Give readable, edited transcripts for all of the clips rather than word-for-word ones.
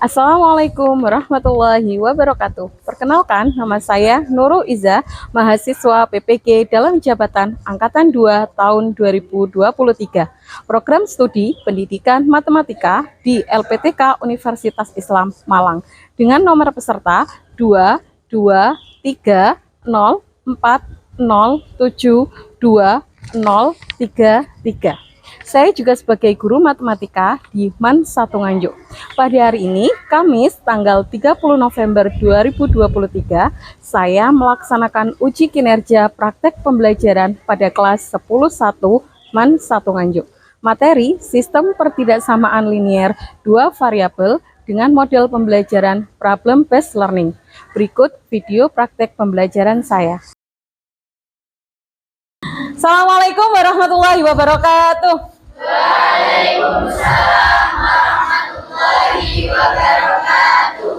Assalamualaikum warahmatullahi wabarakatuh. Perkenalkan, nama saya Nurul Iza, mahasiswa PPG dalam jabatan Angkatan 2 tahun 2023. Program studi Pendidikan Matematika di LPTK Universitas Islam Malang dengan nomor peserta 22304072033. Saya juga sebagai guru matematika di MAN 1 Nganjuk. Pada hari ini, Kamis, tanggal 30 November 2023, saya melaksanakan uji kinerja praktek pembelajaran pada kelas 10.1 MAN 1 Nganjuk. Materi Sistem Pertidaksamaan Linier 2 Variabel dengan model pembelajaran Problem Based Learning. Berikut video praktek pembelajaran saya. Assalamualaikum warahmatullahi wabarakatuh. Waalaikumsalam warahmatullahi wabarakatuh.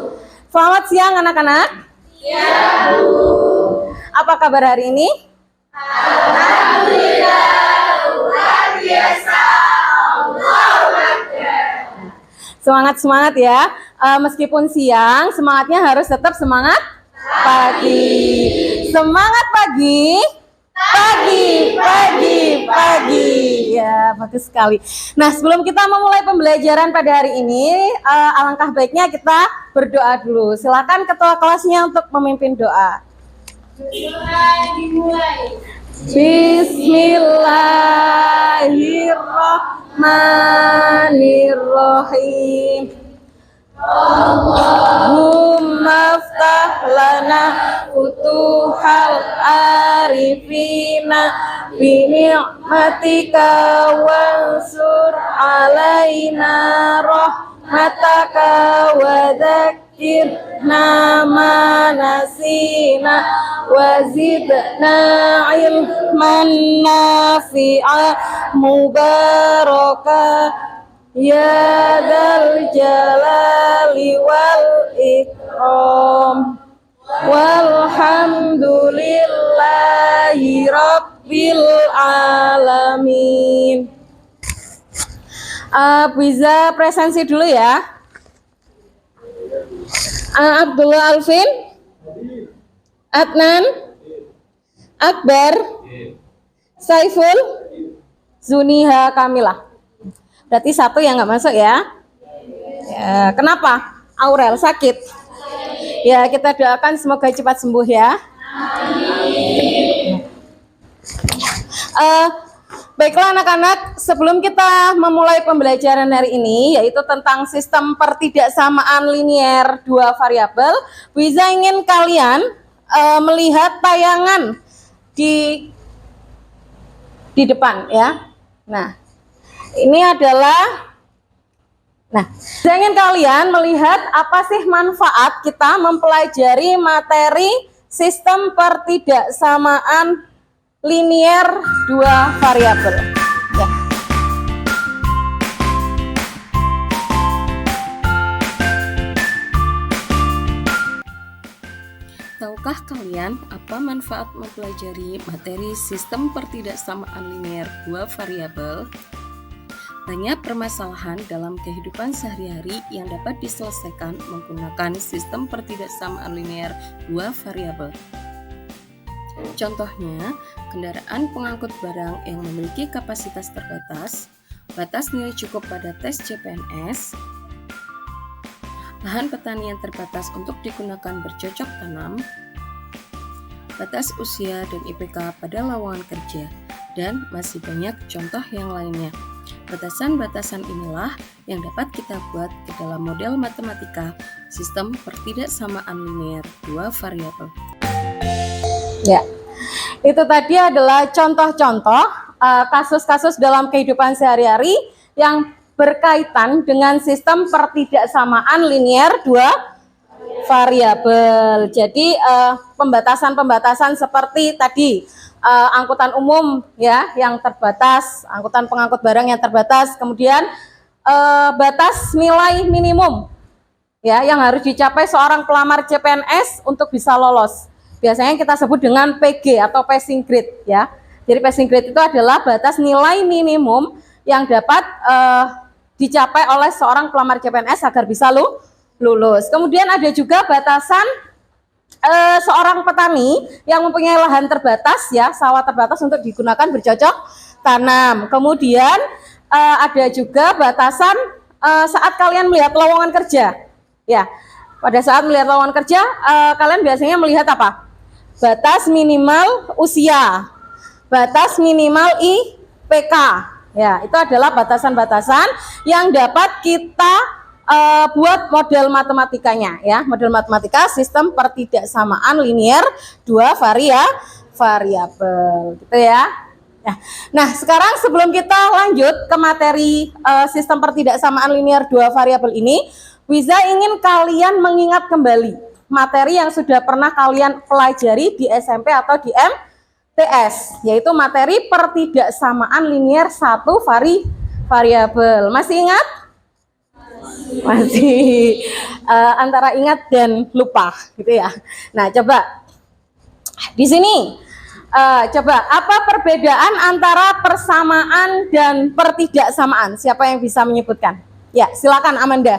Selamat siang anak-anak. Ya Bu. Apa kabar hari ini? Alhamdulillah luar biasa. Allahu Akbar. Semangat ya. Meskipun siang, semangatnya harus tetap semangat pagi. Semangat pagi. Pagi. Ya, bagus sekali. Nah, sebelum kita memulai pembelajaran pada hari ini, alangkah baiknya kita berdoa dulu. Silakan ketua kelasnya untuk memimpin doa. Dimulai. Bismillahirrahmanirrahim. Allahumma ftah lana futuhal arifina bini'matika wansur alaina rahmataka wa dzakirna ma nasina wa zidna ilman nafi'a mubaraka ya dzal jalali wal ikram walhamdulillahi rabbil alamin. Bisa presensi dulu ya. Abdullah Alvin, Adnan, Akbar, Saiful, Zuniha Kamilah. Berarti satu yang nggak masuk ya. Ya, kenapa? Aurel sakit. Ya, kita doakan semoga cepat sembuh ya. Baiklah anak-anak, sebelum kita memulai pembelajaran hari ini, yaitu tentang sistem pertidaksamaan linier 2 variabel, Wiza ingin kalian melihat tayangan di depan ya. Nah, ini adalah, saya ingin kalian melihat apa sih manfaat kita mempelajari materi sistem pertidaksamaan linier 2 variabel. Ya. Tahukah kalian apa manfaat mempelajari materi sistem pertidaksamaan linier 2 variabel? Banyak permasalahan dalam kehidupan sehari-hari yang dapat diselesaikan menggunakan sistem pertidaksamaan linier 2 variabel. Contohnya, kendaraan pengangkut barang yang memiliki kapasitas terbatas, batas nilai cukup pada tes CPNS, lahan pertanian terbatas untuk digunakan bercocok tanam, batas usia dan IPK pada lowongan kerja, dan masih banyak contoh yang lainnya. Batasan-batasan inilah yang dapat kita buat ke dalam model matematika sistem pertidaksamaan linier 2 variabel. Ya, itu tadi adalah contoh-contoh kasus-kasus dalam kehidupan sehari-hari yang berkaitan dengan sistem pertidaksamaan linier 2 variabel. Jadi pembatasan-pembatasan seperti tadi, angkutan umum ya yang terbatas, angkutan pengangkut barang yang terbatas, kemudian batas nilai minimum ya yang harus dicapai seorang pelamar CPNS untuk bisa lolos. Biasanya kita sebut dengan PG atau passing grade ya. Jadi passing grade itu adalah batas nilai minimum yang dapat dicapai oleh seorang pelamar CPNS agar bisa lulus. Kemudian ada juga batasan seorang petani yang mempunyai lahan terbatas ya, sawah terbatas untuk digunakan bercocok tanam. Kemudian ada juga batasan saat kalian melihat lowongan kerja. Ya, pada saat melihat lowongan kerja, kalian biasanya melihat apa? Batas minimal usia, batas minimal IPK. Ya, itu adalah batasan-batasan yang dapat kita buat model matematikanya ya, model matematika sistem pertidaksamaan linier dua variabel gitu ya. Nah, sekarang sebelum kita lanjut ke materi sistem pertidaksamaan linier dua variabel ini, Wiza ingin kalian mengingat kembali materi yang sudah pernah kalian pelajari di SMP atau di MTS, yaitu materi pertidaksamaan linier satu variabel. Masih ingat? Masih antara ingat dan lupa gitu ya. Nah, coba di sini coba apa perbedaan antara persamaan dan pertidaksamaan? Siapa yang bisa menyebutkan? Ya, silakan Amanda.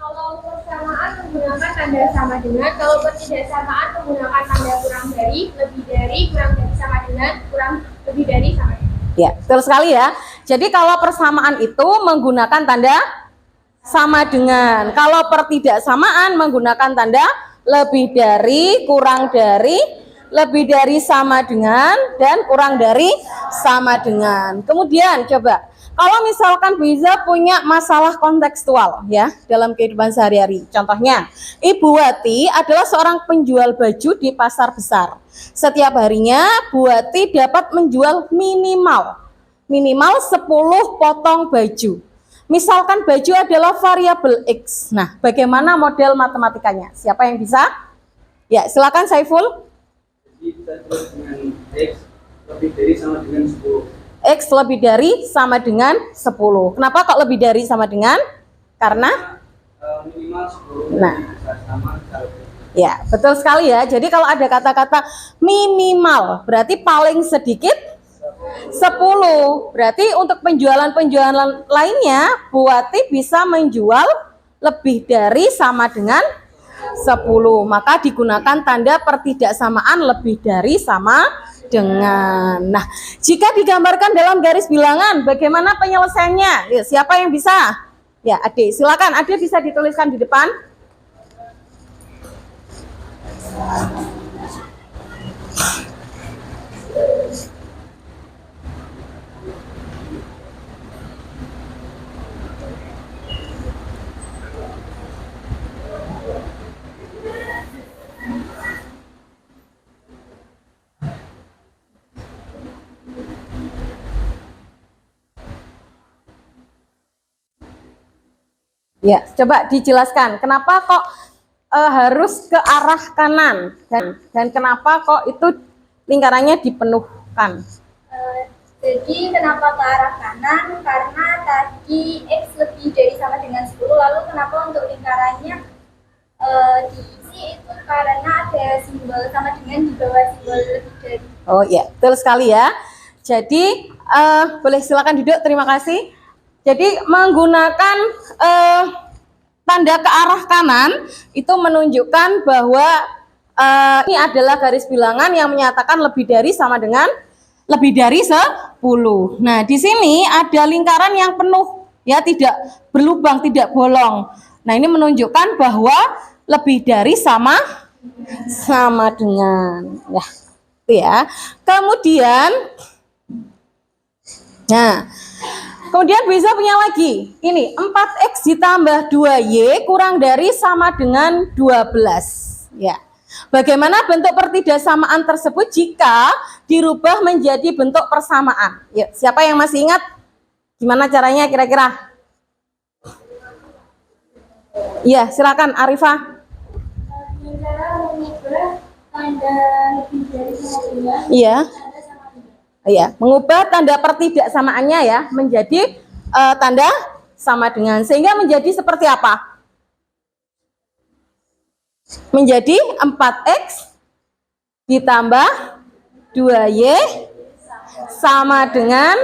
Kalau persamaan menggunakan tanda sama dengan, kalau pertidaksamaan menggunakan tanda kurang dari, lebih dari, kurang dari sama dengan, kurang lebih dari sama dengan. Ya, betul sekali ya. Jadi kalau persamaan itu menggunakan tanda sama dengan, kalau pertidaksamaan menggunakan tanda lebih dari, kurang dari, lebih dari sama dengan, dan kurang dari sama dengan. Kemudian coba, kalau misalkan Wiza punya masalah kontekstual ya dalam kehidupan sehari-hari. Contohnya, Ibu Wati adalah seorang penjual baju di pasar besar. Setiap harinya Bu Wati dapat menjual minimal 10 potong baju. Misalkan baju adalah variabel X. Nah, bagaimana model matematikanya? Siapa yang bisa? Ya, silakan Saiful. Jadi kita tulis dengan X lebih dari sama dengan 10. X lebih dari sama dengan 10. Kenapa kok lebih dari sama dengan? Karena Minimal 10. Nah, sama. ya, betul sekali ya. Jadi kalau ada kata-kata minimal, berarti paling sedikit 10. Berarti untuk penjualan-penjualan lainnya, Bu Wati bisa menjual lebih dari sama dengan 10. Maka digunakan tanda pertidaksamaan lebih dari sama dengan. Nah, jika digambarkan dalam garis bilangan, bagaimana penyelesaiannya? Ya, siapa yang bisa? Ya, Ade, silakan. Ade bisa dituliskan di depan. Ya, coba dijelaskan kenapa kok harus ke arah kanan dan kenapa kok itu lingkarannya dipenuhkan. Jadi kenapa ke arah kanan? Karena tadi X lebih dari sama dengan 10, lalu kenapa untuk lingkarannya diisi itu karena ada simbol sama dengan di bawah simbol lebih dari. Oh ya, betul sekali ya. Jadi boleh silakan duduk, terima kasih. Jadi menggunakan tanda ke arah kanan itu menunjukkan bahwa ini adalah garis bilangan yang menyatakan lebih dari sama dengan lebih dari 10. Nah, di sini ada lingkaran yang penuh ya, tidak berlubang, tidak bolong. Nah, ini menunjukkan bahwa lebih dari sama dengan ya. Itu ya. Kemudian bisa punya lagi, ini 4X ditambah 2Y kurang dari sama dengan 12. Ya. Bagaimana bentuk pertidaksamaan tersebut jika dirubah menjadi bentuk persamaan? Ya, siapa yang masih ingat? Gimana caranya kira-kira? Ya, silakan Arifah. Cara mengubah tanda lebih dari sama dengan. Iya. Ya, mengubah tanda pertidaksamaannya ya menjadi tanda sama dengan, sehingga menjadi seperti apa? Menjadi 4X ditambah 2Y sama dengan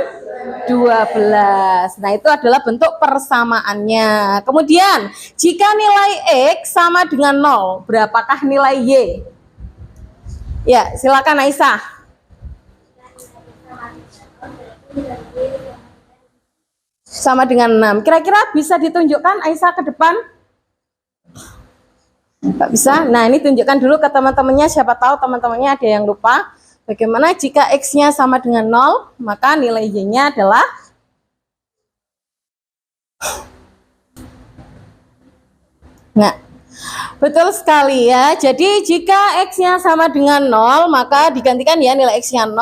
12. Nah, itu adalah bentuk persamaannya. Kemudian, jika nilai X sama dengan 0, berapakah nilai Y? Ya, silakan Aisyah. Sama dengan 6. Kira-kira bisa ditunjukkan Aisyah ke depan? Nggak bisa? Nah, ini tunjukkan dulu ke teman-temannya, siapa tahu teman-temannya ada yang lupa. Bagaimana jika X-nya sama dengan 0, maka nilai Y-nya adalah nah, betul sekali ya. Jadi jika X-nya sama dengan 0, maka digantikan ya nilai X-nya 0.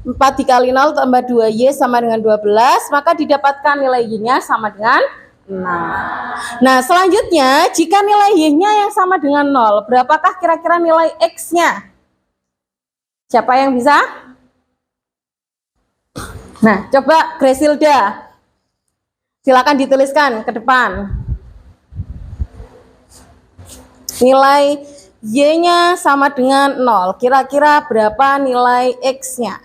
4 dikali 0 tambah 2Y sama dengan 12, maka didapatkan nilai Y-nya sama dengan 6. Nah, selanjutnya jika nilai Y-nya yang sama dengan 0, berapakah kira-kira nilai X-nya? Siapa yang bisa? Nah, coba Gresilda. Silakan dituliskan ke depan. Nilai Y-nya sama dengan 0. Kira-kira berapa nilai X-nya?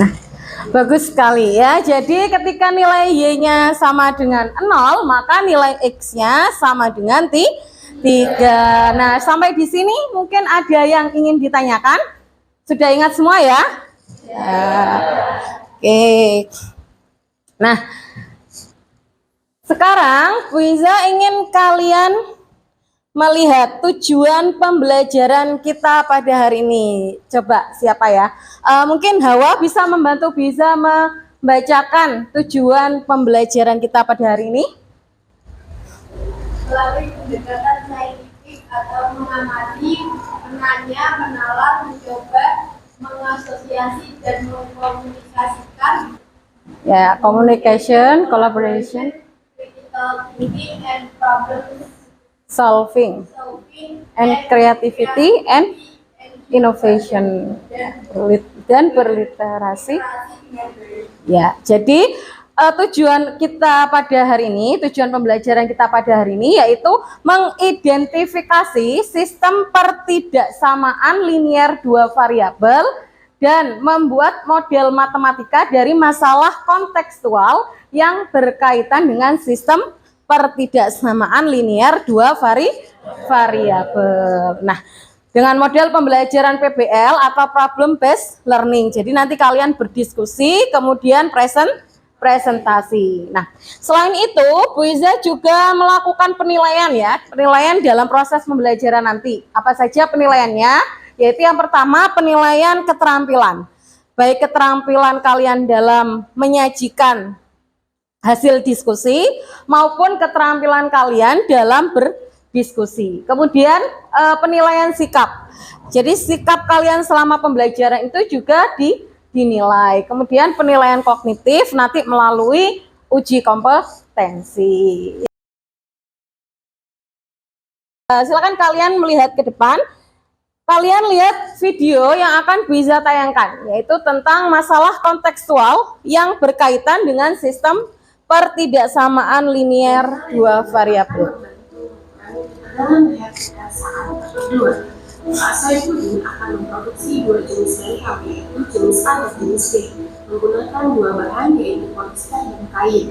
Nah, bagus sekali ya. Jadi ketika nilai Y-nya sama dengan 0, maka nilai X-nya sama dengan 3. Nah, sampai di sini mungkin ada yang ingin ditanyakan? Sudah ingat semua ya? Ya. Oke. Nah, sekarang Bu Iza ingin kalian melihat tujuan pembelajaran kita pada hari ini. Coba siapa ya? Mungkin Hawa bisa membantu bisa membacakan tujuan pembelajaran kita pada hari ini. Melalui pendekatan saintifik atau mengamati, menanya, menalar, mencoba, mengasosiasi dan mengkomunikasikan. Ya, communication, collaboration, Critical thinking and problem solving, solving, and creativity and innovation, dan berliterasi. Ya, jadi tujuan kita pada hari ini, tujuan pembelajaran kita pada hari ini yaitu mengidentifikasi sistem pertidaksamaan linier dua variabel dan membuat model matematika dari masalah kontekstual yang berkaitan dengan sistem pertidaksamaan linier dua variabel. Nah, dengan model pembelajaran PBL atau problem based learning. Jadi nanti kalian berdiskusi, kemudian presentasi. Nah, selain itu, Bu Iza juga melakukan penilaian ya, penilaian dalam proses pembelajaran nanti. Apa saja penilaiannya? Yaitu yang pertama penilaian keterampilan. Baik keterampilan kalian dalam menyajikan hasil diskusi maupun keterampilan kalian dalam berdiskusi. Kemudian penilaian sikap. Jadi sikap kalian selama pembelajaran itu juga dinilai. Kemudian penilaian kognitif nanti melalui uji kompetensi. Silakan kalian melihat ke depan. Kalian lihat video yang akan bisa tayangkan, yaitu tentang masalah kontekstual yang berkaitan dengan sistem pertidaksamaan linier dua variabel. Dalam saat kedua, Saipudin akan memproduksi dua jenis material, yaitu jenis A dan jenis B, menggunakan dua bahan, yaitu polister dan kain.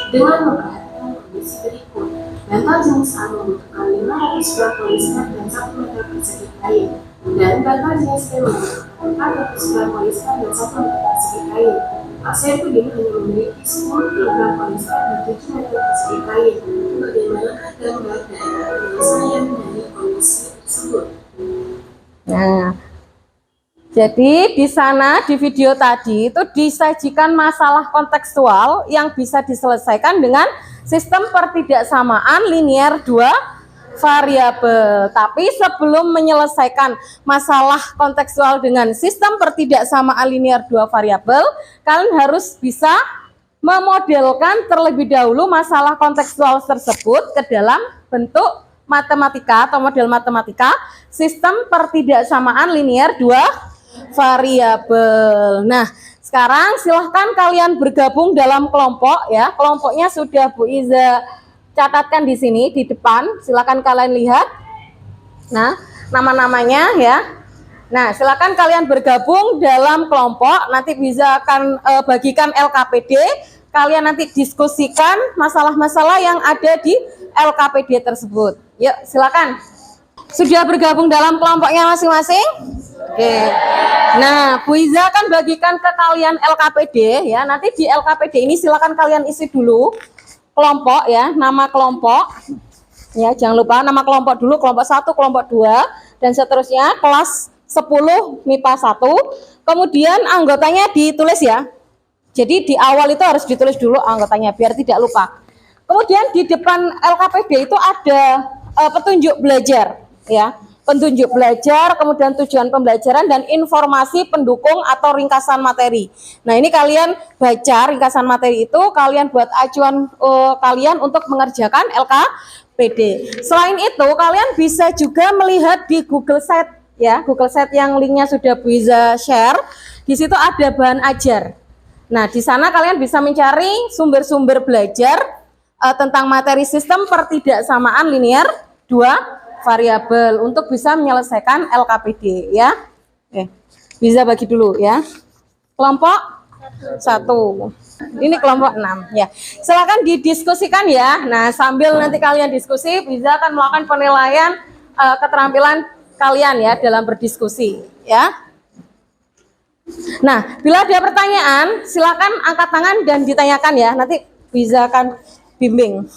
Dengan memperhatikan kondisi berikut, bantal jenis A membutuhkan 500 gram polister dan 1 meter persegi kain, dan bantal jenis B membutuhkan 400 gram polister dan 1 meter persegi kain. Saipudin hanya memiliki 10 kg polister dan 7 meter persegi kain. Bagaimanakah gambar dan penyelesaian dari kondisi tersebut? Nah, jadi di sana di video tadi itu disajikan masalah kontekstual yang bisa diselesaikan dengan sistem pertidaksamaan linier dua variabel. Tapi sebelum menyelesaikan masalah kontekstual dengan sistem pertidaksamaan linier dua variabel, kalian harus bisa memodelkan terlebih dahulu masalah kontekstual tersebut ke dalam bentuk matematika atau model matematika sistem pertidaksamaan linier dua variabel. Nah, sekarang silahkan kalian bergabung dalam kelompok ya. Kelompoknya sudah Bu Iza catatkan di sini di depan. Silahkan kalian lihat. Nah, nama-namanya ya. Nah, silakan kalian bergabung dalam kelompok. Nanti bisa akan bagikan LKPD. Kalian nanti diskusikan masalah-masalah yang ada di LKPD tersebut. Yuk, silakan. Sudah bergabung dalam kelompoknya masing-masing? Oke. Nah, Bu Iza akan bagikan ke kalian LKPD ya. Nanti di LKPD ini silakan kalian isi dulu kelompok ya, nama kelompok. Ya, jangan lupa nama kelompok dulu, kelompok 1, kelompok 2 dan seterusnya, kelas 10 MIPA 1. Kemudian anggotanya ditulis ya. Jadi di awal itu harus ditulis dulu anggotanya biar tidak lupa. Kemudian di depan LKPD itu ada petunjuk belajar ya. Petunjuk belajar, kemudian tujuan pembelajaran dan informasi pendukung atau ringkasan materi. Nah, ini kalian baca ringkasan materi itu, kalian buat acuan kalian untuk mengerjakan LKPD. Selain itu, kalian bisa juga melihat di Google Sheet ya, Google Sheet yang linknya sudah bisa share. Di situ ada bahan ajar. Nah, di sana kalian bisa mencari sumber-sumber belajar tentang materi sistem pertidaksamaan linear 2 variabel untuk bisa menyelesaikan LKPD ya. Bisa bagi dulu ya. Kelompok 1. Ini kelompok 6 ya. Silakan didiskusikan ya. Nah, sambil nanti kalian diskusi bisa akan melakukan penilaian keterampilan kalian ya dalam berdiskusi ya. Nah, bila ada pertanyaan silakan angkat tangan dan ditanyakan ya. Nanti bisa akan bimbing.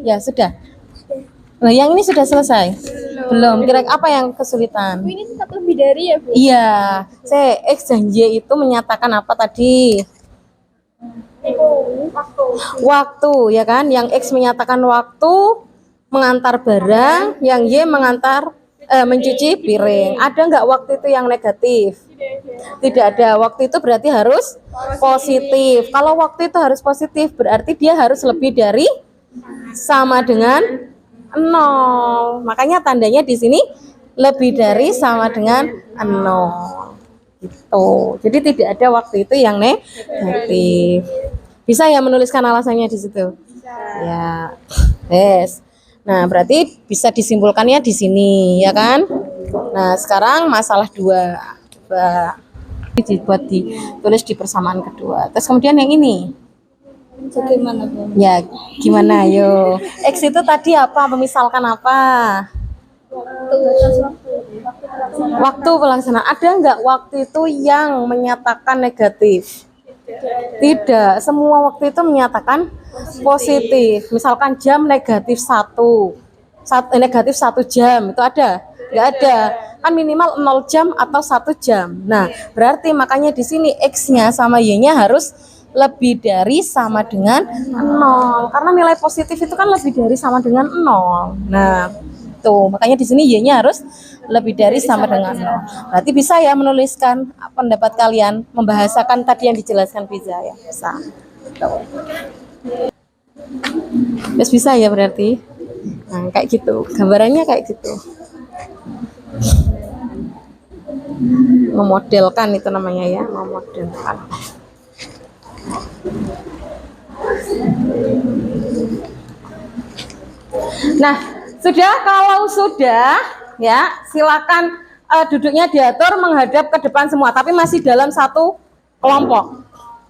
Ya, sudah. Nah, yang ini sudah selesai? Belum. Kira-kira apa yang kesulitan? Ini tetap lebih dari ya, Bu? Iya. X dan Y itu menyatakan apa tadi? Waktu, ya kan? Yang X menyatakan waktu mengantar barang, yang Y mengantar mencuci piring. Ada nggak waktu itu yang negatif? Tidak ada. Waktu itu berarti harus positif. Kalau waktu itu harus positif, berarti dia harus lebih dari sama dengan 0. Makanya tandanya di sini lebih dari sama dengan 0. Gitu. Jadi tidak ada waktu itu yang negatif. Bisa ya menuliskan alasannya di situ? Ya. Yes. Nah, berarti bisa disimpulkannya di sini, ya kan? Nah, sekarang masalah 2. Coba dibuat ditulis di persamaan kedua. Terus kemudian yang ini. Bagaimana, Bu? Ya, gimana ayo? X itu tadi apa? Memisalkan apa? Waktu pelaksanaan. Ada nggak waktu itu yang menyatakan negatif? Tidak. Semua waktu itu menyatakan positif. Misalkan jam negatif 1. Negatif 1 jam. Itu ada? Nggak ada. Kan minimal 0 jam atau 1 jam. Nah, berarti makanya di sini X-nya sama Y-nya harus lebih dari sama dengan 0 karena nilai positif itu kan lebih dari sama dengan 0. Nah, tuh makanya di sini Y-nya harus lebih dari sama dengan 0. Berarti bisa ya menuliskan pendapat kalian, membahasakan tadi yang dijelaskan bisa ya. Bisa. Terus bisa ya berarti. Nah, kayak gitu. Gambarannya kayak gitu. Memodelkan itu namanya ya, memodelkan. Nah, kalau sudah ya, silakan duduknya diatur menghadap ke depan semua, tapi masih dalam satu kelompok.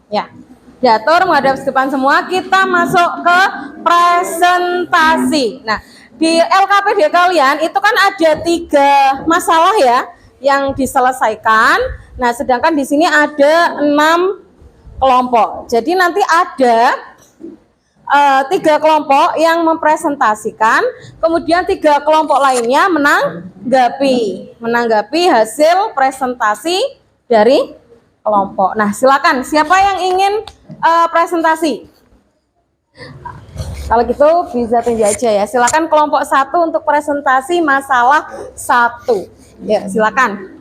Ya, diatur menghadap ke depan semua. Kita masuk ke presentasi. Nah, di LKPD kalian itu kan ada 3 masalah ya yang diselesaikan. Nah, sedangkan di sini ada 6 kelompok. Jadi nanti ada 3 kelompok yang mempresentasikan, kemudian 3 kelompok lainnya menanggapi hasil presentasi dari kelompok. Nah, silakan siapa yang ingin presentasi? Kalau gitu bisa tunjuk aja ya. Silakan kelompok 1 untuk presentasi masalah 1. Ya, silakan.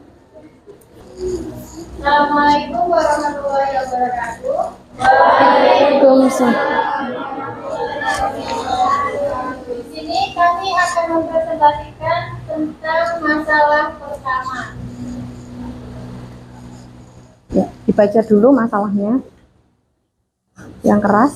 Assalamualaikum warahmatullahi wabarakatuh. Waalaikumsalam. Di sini kami akan mempresentasikan tentang masalah pertama. Ya, dibaca dulu masalahnya. Yang keras.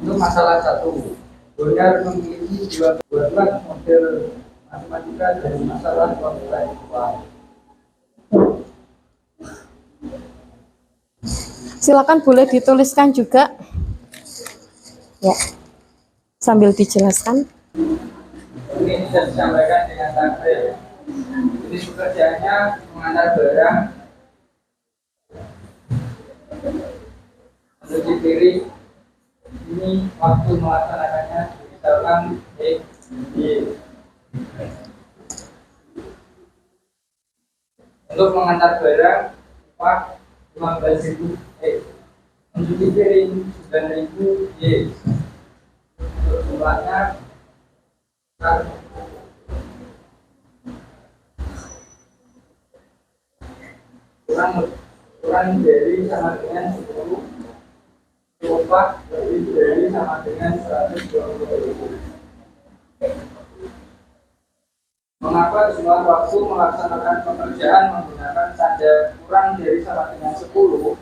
Untuk masalah 1, Bonar memiliki dua model matematika dari masalah kuantita intelektual. Silakan boleh dituliskan juga. Ya. Sambil dijelaskan. Ini bisa disampaikan dengan tabel. Jadi pekerjaannya mengantar barang, mencuci piring. Ini waktu melaksanakannya misalkan X, Y. Untuk mengantar barang, Pak 15.000 X. Mencuci piring 9.000 Y. Untuk jumlahnya kurang dari sama dengan 10, upah lebih dari sama dengan 120.000. Mengapa jumlah waktu melaksanakan pekerjaan menggunakan tanda kurang dari sama dengan 10?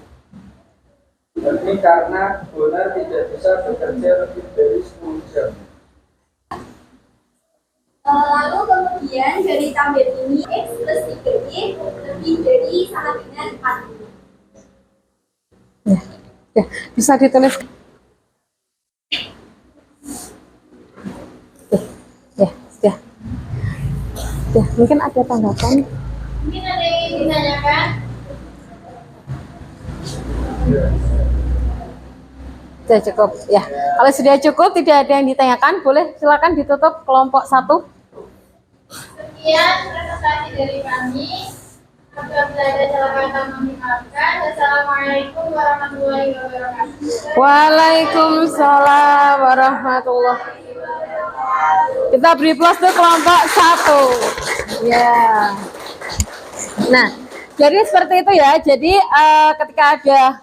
Ini karena Bonar tidak bisa bekerja lebih dari 10 jam. Lalu kemudian dari tabel ini X plus 3Y lebih dari sama dengan 4. Ya, bisa ditulis. Ya, sudah. Ya, mungkin ada tanggapan. Mungkin ada yang ingin ditanyakan? Sudah cukup. Ya, kalau sudah cukup tidak ada yang ditanyakan, boleh silakan ditutup kelompok 1. Sekian presentasi dari kami. Apabila ada salah kata mohon dimaafkan. Assalamualaikum warahmatullahi wabarakatuh. Waalaikumsalam warahmatullahi wabarakatuh. Kita beri plus tuh kelompok 1. Ya. Nah, jadi seperti itu ya. Jadi ketika ada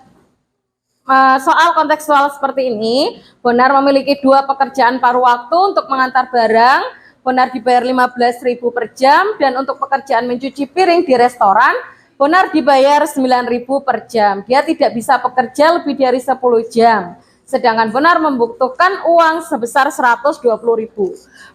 soal kontekstual seperti ini, Bonar memiliki 2 pekerjaan paruh waktu untuk mengantar barang. Bonar dibayar 15.000 per jam, dan untuk pekerjaan mencuci piring di restoran, Bonar dibayar 9.000 per jam. Dia tidak bisa bekerja lebih dari 10 jam. Sedangkan Bonar membutuhkan uang sebesar 120.000.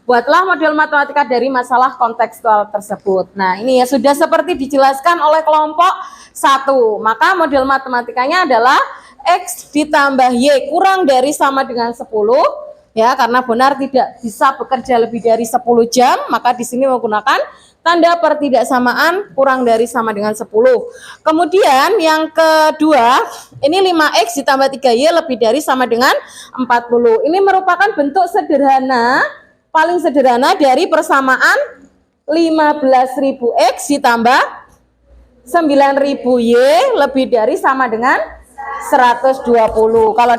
Buatlah model matematika dari masalah kontekstual tersebut. Nah, ini ya sudah seperti dijelaskan oleh kelompok 1. Maka model matematikanya adalah X ditambah Y kurang dari sama dengan 10. Ya, karena Bonar tidak bisa bekerja lebih dari 10 jam, maka di sini menggunakan tanda pertidaksamaan kurang dari sama dengan 10. Kemudian yang kedua, ini 5X ditambah 3Y lebih dari sama dengan 40. Ini merupakan bentuk sederhana, paling sederhana dari persamaan 15.000X ditambah 9.000Y lebih dari sama dengan 120. Kalau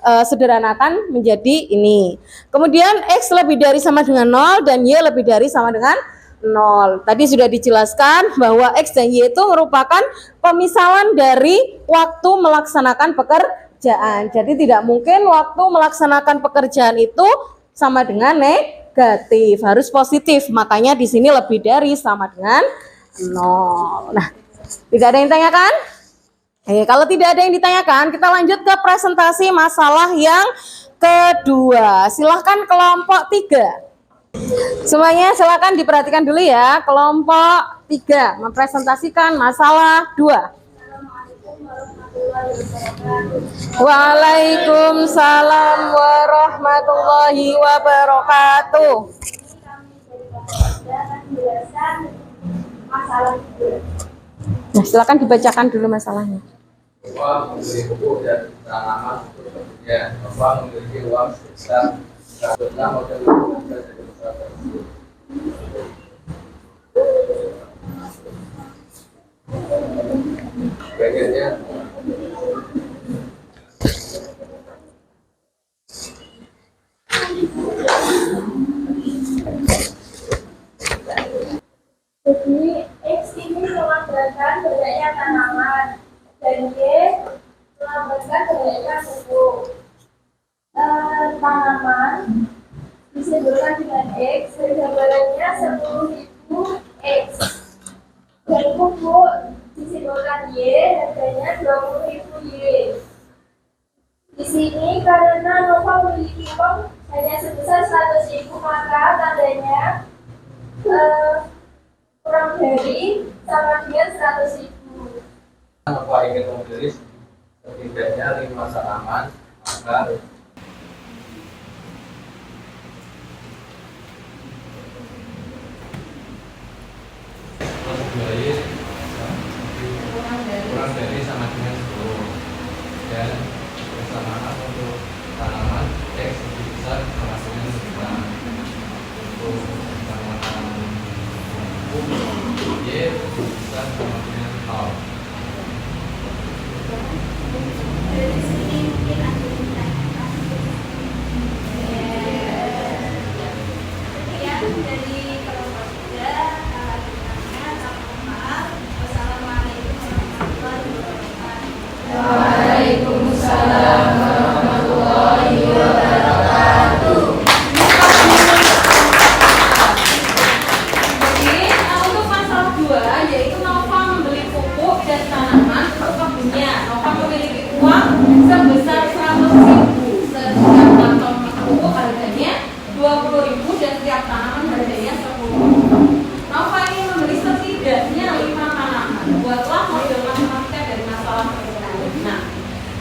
sederhanakan menjadi ini. Kemudian X lebih dari sama dengan 0 dan Y lebih dari sama dengan 0. Tadi sudah dijelaskan bahwa X dan Y itu merupakan pemisalan dari waktu melaksanakan pekerjaan. Jadi tidak mungkin waktu melaksanakan pekerjaan itu sama dengan negatif, harus positif. Makanya di sini lebih dari sama dengan 0. Nah, tidak ada yang tanyakan? Kalau tidak ada yang ditanyakan, kita lanjut ke presentasi masalah yang kedua. Silahkan kelompok 3. Semuanya silahkan diperhatikan dulu ya. Kelompok 3 mempresentasikan masalah 2. Waalaikumsalam warahmatullahi wabarakatuh. Nah, silakan dibacakan dulu masalahnya. Bahwa memberi buku dan tanaman berikutnya, bahwa memiliki uang sebesar 106 model dari usaha tersebut. Bagiannya tanaman, dan Y melambangkan banyaknya pupuk. Tanaman disimbolkan dengan X, dan gambarannya 10.000 X. Dan pupuk disimbolkan Y, harganya 20.000 Y. Di sini karena Nova memiliki uang hanya sebesar 100.000, maka tandanya kurang dari sama dengan 100.000. Nova ingin membeli setidaknya 5 tanaman, maka kurang dari sama dengan 10, dan persamaan untuk tanaman X lebih besar sama dengan 9. Untuk tanaman Y lebih besar sama dengan 0. Dari sini mungkin ada pertanyaan. Sekian dari kelompok 3. Mohon maaf. Wassalamualaikum warahmatullahi wabarakatuh. Waalaikumsalam warahmatullahi wabarakatuh. Jadi untuk masalah 2 yaitu Nova membeli pupuk dan tanaman untuk kebunnya. Nova memiliki uang sebesar 100.000. Setiap kantong pupuk harganya 20.000 dan setiap tanaman harganya 10.000. Nova ingin membeli setidaknya 5 tanaman. Buatlah model matematika dari masalah tersebut. Nah,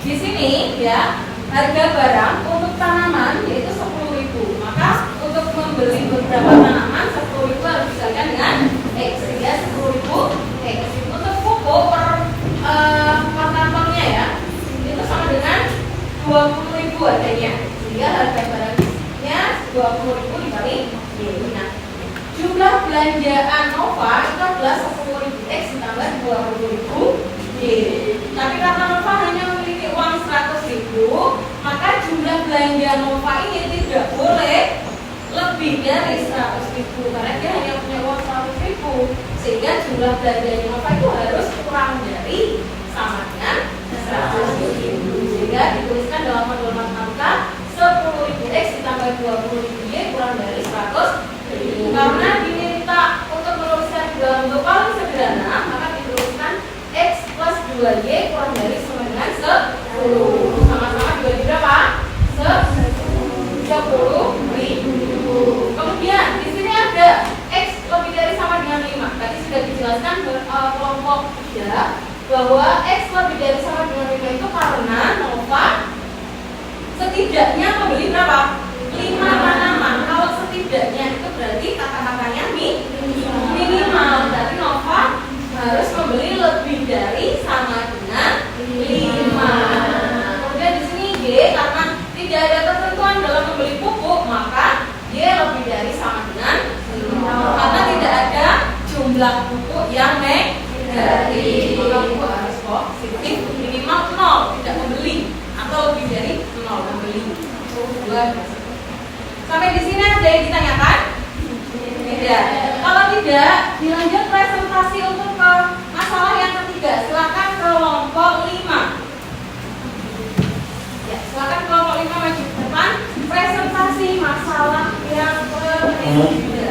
di sini ya harga barang untuk tanaman yaitu 10.000. Maka untuk membeli beberapa tanaman 10.000 harus dikalikan dengan X ya, 10.000 X. Untuk pupuk per kantongnya ya itu sama dengan 20.000 harganya. Sehingga harga barangnya 20.000 dikali Y. Nah, jumlah belanjaan Nova itu adalah 10.000 X ditambah 20.000 Y. Tapi karena Nova hanya memiliki uang 100.000, maka jumlah belanja Nova ini tidak boleh lebih dari 100.000 karena dia hanya punya uang 100.000. Sehingga jumlah belanjanya Nova itu harus kurang dari sama dengan 100.000. Sehingga dituliskan dalam modul matematika 10.000 X ditambah 20.000 Y kurang dari 100.000. Karena diminta untuk menuliskan dalam bentuk paling sederhana, maka dituliskan X plus 2Y kurang dari sama dengan 10. Sama-sama dibagi berapa? 10.000. Kemudian di sini ada X lebih dari sama dengan 5. Tadi sudah dijelaskan kelompok 3 bahwa X lebih dari sama dengan 5 itu karena Nova setidaknya membeli berapa? 5 tanaman. Kalau setidaknya itu berarti kata-katanya minimal. Berarti Nova harus membeli lebih dari sama dengan 5. Kemudian di sini Y karena tidak ada ketentuan dalam membeli pupuk, maka Y lebih dari sama dengan 0. Karena tidak ada jumlah pupuk yang negatif, maka pupuk harus positif minimal 0, tidak membeli, atau lebih dari 0 membeli. Sampai di sini ada yang ditanyakan? Tidak. Kalau tidak, dilanjut presentasi untuk ke masalah yang ketiga. Silakan kelompok 5. Ya, silakan kelompok 5 maju ke depan. Presentasi masalah yang ketiga.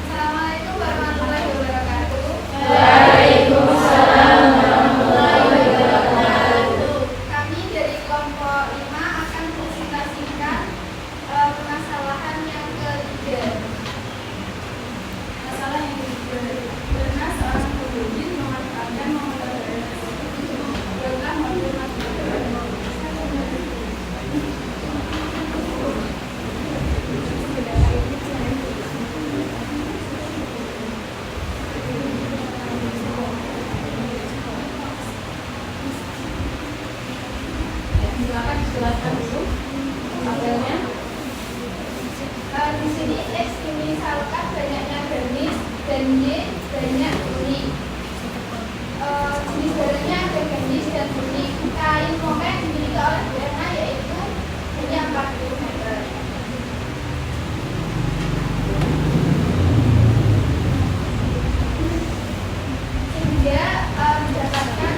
Assalamualaikum warahmatullahi wabarakatuh. Waalaikumsalam warahmatullahi wabarakatuh. Kami dari kelompok 5 akan presentasikan permasalahan yang ketiga. Masalah yang ketiga, pernah seorang pemimpin memanfaatkan motor tersebut untuk membuatkan mobil matematika. Silakan dijelaskan dulu tabelnya. Di sini X dimisalkan banyaknya gamis dan Y banyak kuning. Jenis barangnya ada gamis dan kuning. Kain koma yang dimiliki oleh Berna yaitu hanya 40 meter. Sehingga mendapatkan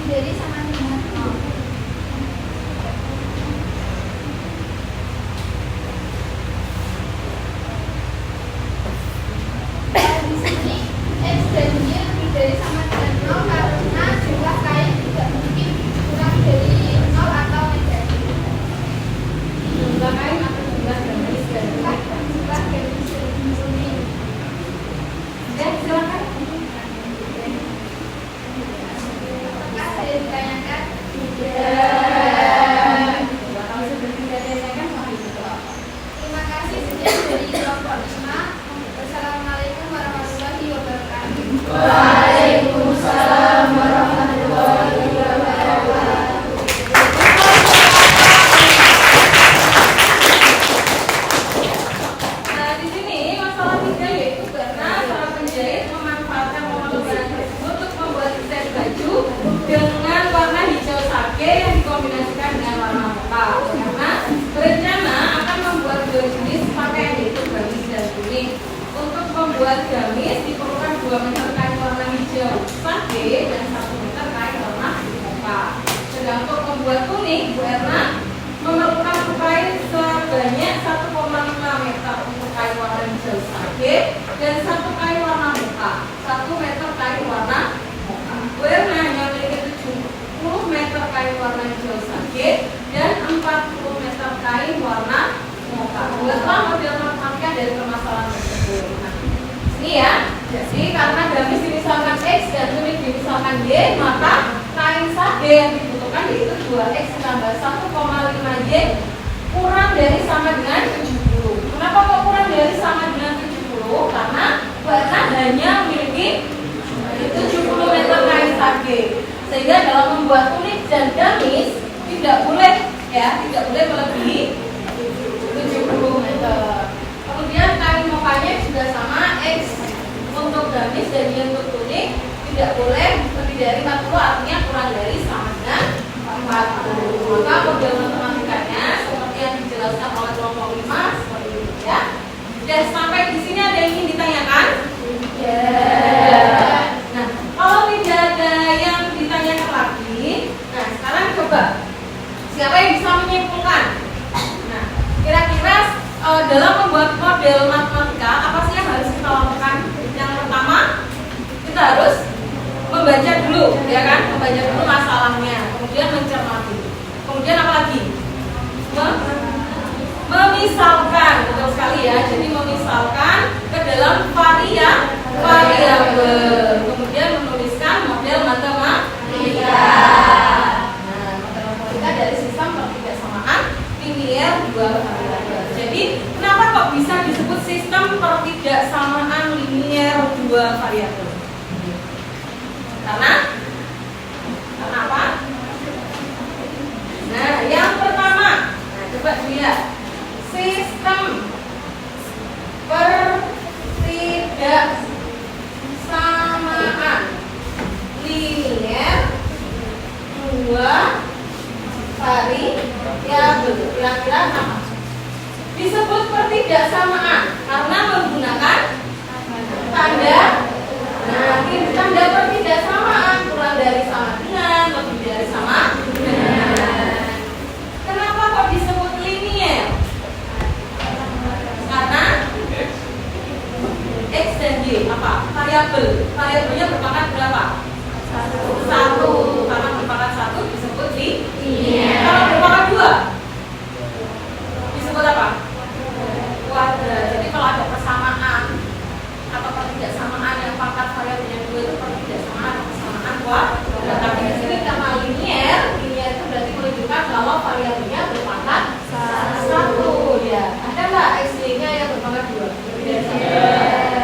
dari sama dengan 0. Di sini X dan Y lebih dari sama dengan 0 karena jumlah kain tidak mungkin kurang dari 0 atau negatif. Jumlah kain atau jumlah gamis dan Jumlah gamis dan kuning. ya silakan. Apakah saya ditanyakan? Kalau sudah tidak ditanyakan mohon dijawab. Terima kasih. Sekian dari kelompok 5. Wassalamualaikum warahmatullahi wabarakatuh. Waalaikumsalam warahmatullahi wabarakatuh. Nah, di sini masalah 3 yaitu karena para penjahit memanfaatkan momen lebaran tersebut untuk membuat set baju dengan warna hijau sage yang dikombinasikan dengan warna muka. Karena berencana akan membuat 2 jenis pakaian yaitu gamis dan kuning. Untuk membuat gamis diperlukan 2 meter kain warna hijau sage dan 1 meter kain warna muka. Sedang untuk membuat kuning, Bu Erna memerlukan kain sebanyak 1,5 meter untuk kain warna hijau sage dan 1 kain warna muka. 1 meter kain warna muka. Bu Erna hanya memiliki 70 meter kain warna hijau sage dan 40 meter kain warna muka. Buatlah model matematika dari permasalahan tersebut. Nah, ini ya. Jadi karena gamis dimisalkan X dan kuning dimisalkan Y, maka kain sage yang dibutuhkan yaitu 2X ditambah 1,5Y kurang dari sama dengan 70. Kenapa kok kurang dari sama dengan 70? Karena warna hanya memiliki 70 meter kain sage. Sehingga dalam membuat kuning dan gamis tidak boleh melebihi 70 meter. Kemudian kain mukanya juga sama, X untuk gamis dan Y untuk kuning tidak boleh lebih dari 40, artinya kurang dari sama dengan 40. Maka model matematikanya seperti yang dijelaskan oleh kelompok 5 seperti itu ya. Dan sampai di sini ada yang ingin ditanyakan? Ya. Nah, kalau tidak ada yang ditanyakan lagi, nah sekarang coba siapa yang bisa menyimpulkan? Nah, kira-kira dalam membuat model matematika apa sih yang harus kita lakukan? Yang pertama, kita harus membaca dulu, ya kan? Membaca dulu masalahnya, kemudian mencermati. Kemudian apa lagi? Memisalkan, betul sekali ya. Jadi memisalkan ke dalam variabel, kemudian menuliskan model matematika. Nah, model matematika dari sistem pertidaksamaan linier 2 variabel. Jadi kenapa kok bisa disebut sistem pertidaksamaan linier 2 variabel? Karena apa? Nah, yang pertama, coba dilihat sistem pertidaksamaan linier 2 variabel. Kira-kira apa? Disebut pertidaksamaan karena menggunakan tanda. Nah, tanda pertidaksamaan kurang dari sama dengan, lebih dari sama dengan. Kenapa kok disebut linier? Karena X dan Y apa? Variabel. Variabelnya merupakan berapa? 1. Karena merupakan 1 disebut linier. Kalau merupakan 2 disebut apa? Kuadrat. Jadi kalau ada persamaan atau pertidaksamaan yang pangkat variabelnya 2 itu pertidaksamaan atau persamaan kuadrat. Tapi di sini karena linier itu berarti menunjukkan kalau variabelnya berpangkat 1 ya. Ada nggak X-nya yang berpangkat 2?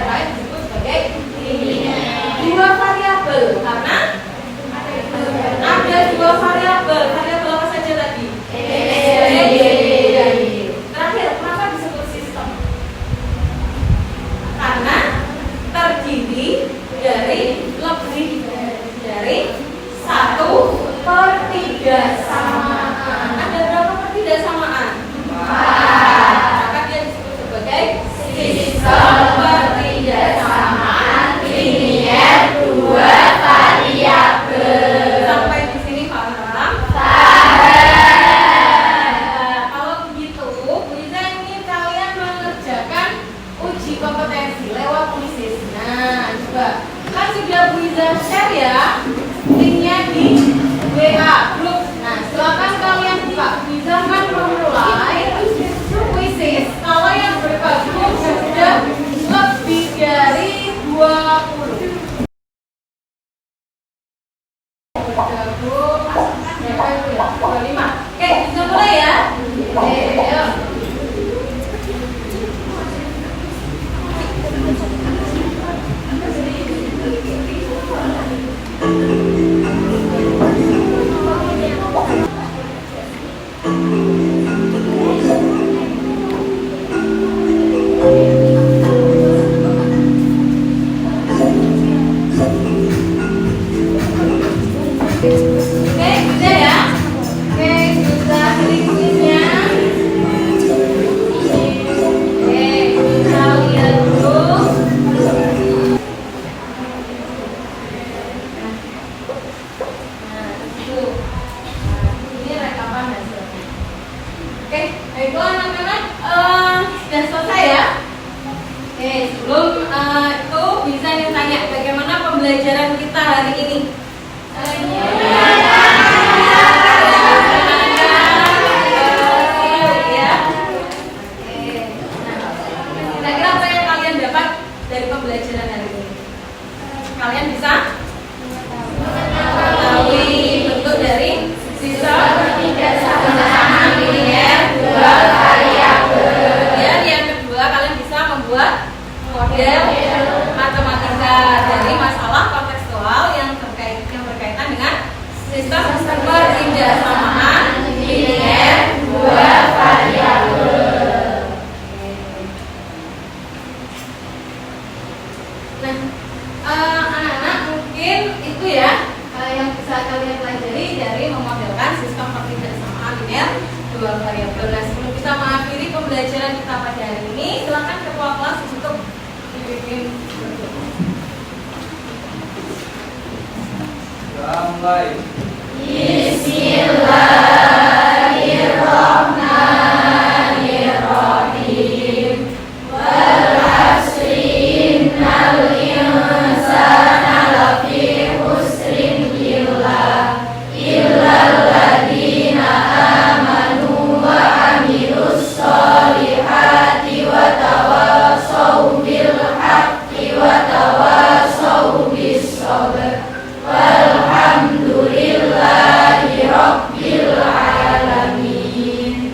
Lain disebut sebagai linier. 2 variabel karena bisa share ya linknya di WA grup. Nah, silakan kalian buka. Bisa kan memulai kuisis kalau yang bergabung sudah lebih dari 20. Bergabung berapa itu ya? 25. Oke, bisa mulai ya. Oke, yuk. Oke, bisa ya? Oke, bisa linknya. Oke, kita lihat dulu. Nah, itu. Ini rekaman hasilnya. Oke, baiklah anak-anak, sudah selesai ya. Oke, sebelum itu bisa ditanya bagaimana pembelajaran kita hari ini. Kira-kira apa yang kalian dapat dari pembelajaran hari ini? Kalian bisa mengetahui bentuk dari sistem persamaan linear dua variabel. Dan yang kedua, kalian bisa membuat model matematika dari masalah kontekstual yang berkaitan dengan sistem pertidaksamaan linear dua variabel. Nah, anak-anak mungkin itu ya yang bisa kalian pelajari dari memodelkan sistem pertidaksamaan linear dua variabel. Nah, sebelum kita mengakhiri pembelajaran kita pada hari ini, silakan ketua kelas untuk dibikin berdoa. Mulai. Bismillahirrahmanirrahim. Wal 'asri innal insana lafi khusrin illa alladziina aamanu wa 'amilus sholihati wa tawassaw bil haqqi wa tawassaw bis sabr. Walhamdulillahi Rabbil Alamin.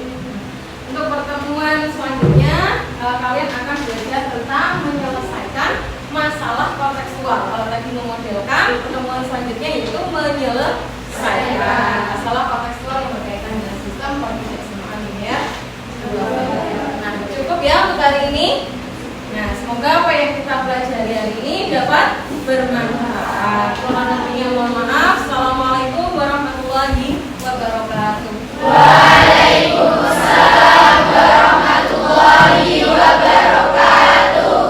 Untuk pertemuan selanjutnya, kalian akan belajar tentang menyelesaikan masalah kontekstual. Kalau tadi memodelkan, pertemuan selanjutnya yaitu menyelesaikan masalah kontekstual yang berkaitan dengan sistem pertidaksamaan linear. Nah, cukup ya untuk hari ini. Nah, semoga apa yang kita pelajari hari ini dapat bermanfaat. Kalau nantinya